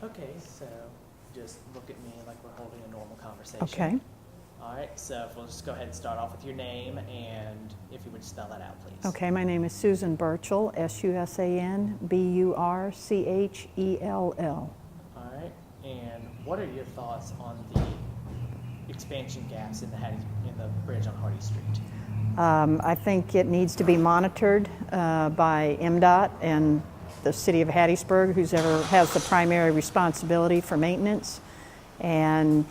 Okay, so just look at me like we're holding a normal conversation. Okay. All right, so if we'll just go ahead and start off with your name, and if you would spell that out, please. Okay, my name is Susan Burchell, SUSANBURCHELL. All right, and what are your thoughts on the expansion gaps in the bridge on Hardy Street? I think it needs to be monitored by MDOT and the city of Hattiesburg, whoever has the primary responsibility for maintenance. And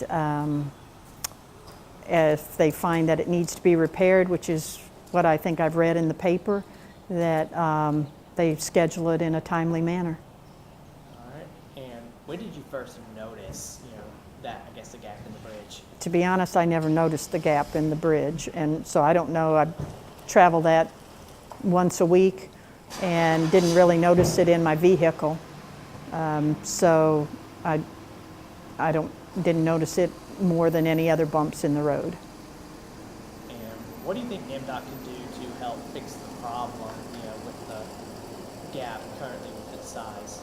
if they find that it needs to be repaired, which is what I think I've read in the paper, that they schedule it in a timely manner. All right, and when did you first notice, the gap in the bridge? To be honest, I never noticed the gap in the bridge, and so I don't know. I travel that once a week and didn't really notice it in my vehicle. So I didn't notice it more than any other bumps in the road. And what do you think MDOT can do to help fix the problem, with the gap currently with its size?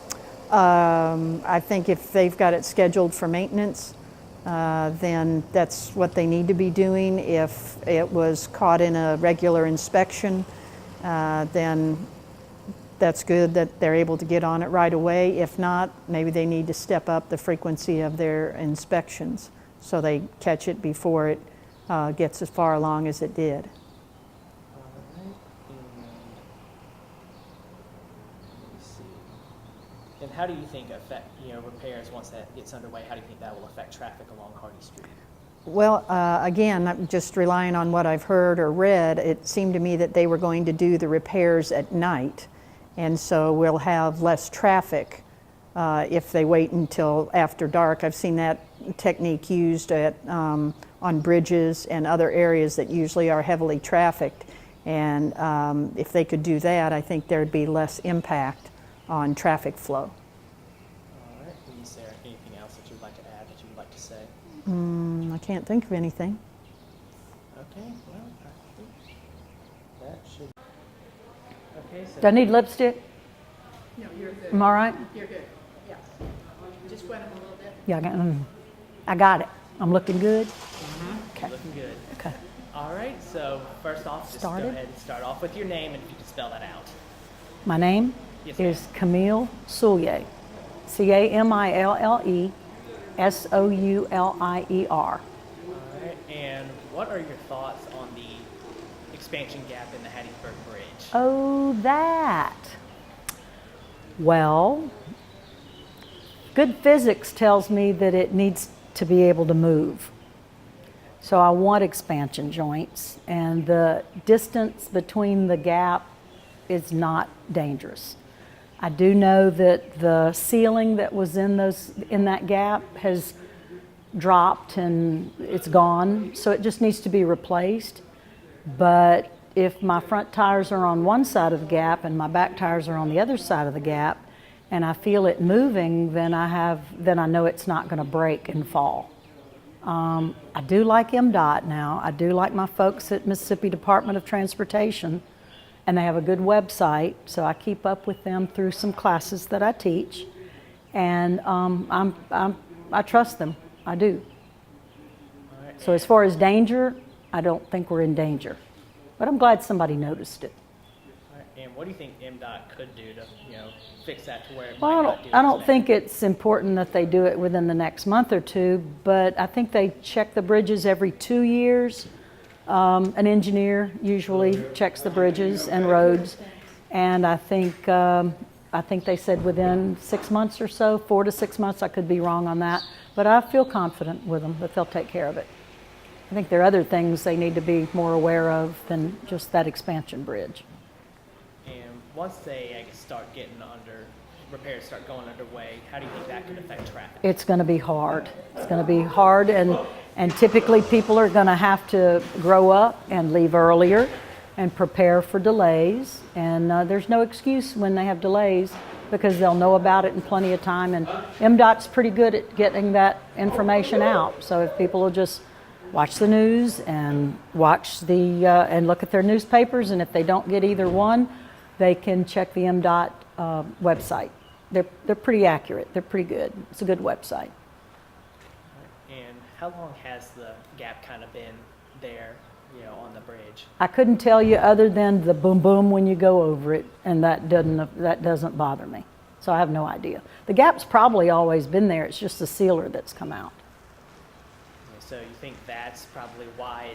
I think if they've got it scheduled for maintenance, then that's what they need to be doing. If it was caught in a regular inspection, then that's good that they're able to get on it right away. If not, maybe they need to step up the frequency of their inspections so they catch it before it gets as far along as it did. All right. Let me see. And how do you think repairs, once that gets underway, how do you think that will affect traffic along Hardy Street? Well, again, I'm just relying on what I've heard or read. It seemed to me that they were going to do the repairs at night, and so we'll have less traffic if they wait until after dark. I've seen that technique used on bridges and other areas that usually are heavily trafficked, and if they could do that, I think there'd be less impact on traffic flow. All right. Is there anything else that you'd like to add, that you would like to say? I can't think of anything. Okay, well, I think that should... Okay, so... Do I need lipstick? No, you're good. Am I right? You're good. Yeah. Just wet them a little bit. Yeah, I got it. I'm looking good? Okay. Looking good. Okay. All right, so first off, just go ahead and start off with your name, and if you can spell that out. My name is Camille Soulier. CAMILLE SOULIER. All right, and what are your thoughts on the expansion gap in the Hattiesburg Bridge? Oh, that. Well, good physics tells me that it needs to be able to move. So I want expansion joints, and the distance between the gap is not dangerous. I do know that the ceiling that was in that gap has dropped and it's gone, so it just needs to be replaced. But if my front tires are on one side of the gap and my back tires are on the other side of the gap, and I feel it moving, then I know it's not going to break and fall. I do like MDOT now. I do like my folks at Mississippi Department of Transportation, and they have a good website, so I keep up with them through some classes that I teach, and I trust them. I do. Right. So as far as danger, I don't think we're in danger, but I'm glad somebody noticed it. All right, and what do you think MDOT could do to, fix that to where it Well, might not do I don't today? think it's important that they do it within the next month or two, but I think they check the bridges every 2 years. An engineer usually checks the bridges and roads, and I think they said within 6 months or so, 4 to 6 months. I could be wrong on that, but I feel confident with them that they'll take care of it. I think there are other things they need to be more aware of than just that expansion bridge. And once they, repairs start going underway, how do you think that could affect traffic? It's going to be hard. It's going to be hard, and typically people are going to have to grow up and leave earlier and prepare for delays. And there's no excuse when they have delays because they'll know about it in plenty of time. And MDOT's pretty good at getting that information out. So if people will just watch the news and and look at their newspapers, and if they don't get either one, they can check the MDOT website. they're pretty accurate. They're pretty good. It's a good website. And how long has the gap kind of been there, on the bridge? I couldn't tell you other than the boom boom when you go over it, and that doesn't bother me. So I have no idea. The gap's probably always been there. It's just the sealer that's come out. So you think that's probably why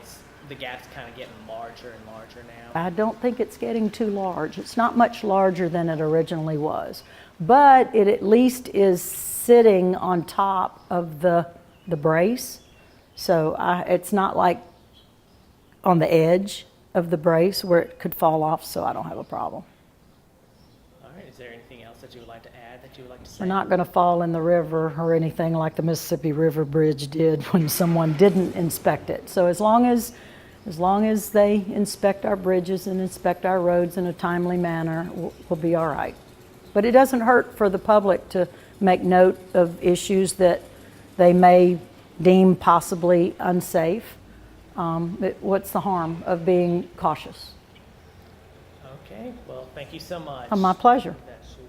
the gap's kind of getting larger and larger now? I don't think it's getting too large. It's not much larger than it originally was, but it at least is sitting on top of the brace. So it's not like on the edge of the brace where it could fall off, so I don't have a problem. All right, is there anything else that you would like to add, that you would like to say? We're not going to fall in the river or anything like the Mississippi River Bridge did when someone didn't inspect it. So as long as they inspect our bridges and inspect our roads in a timely manner, we'll be all right. But it doesn't hurt for the public to make note of issues that they may deem possibly unsafe. What's the harm of being cautious? Okay, well, thank you so much. My pleasure. That should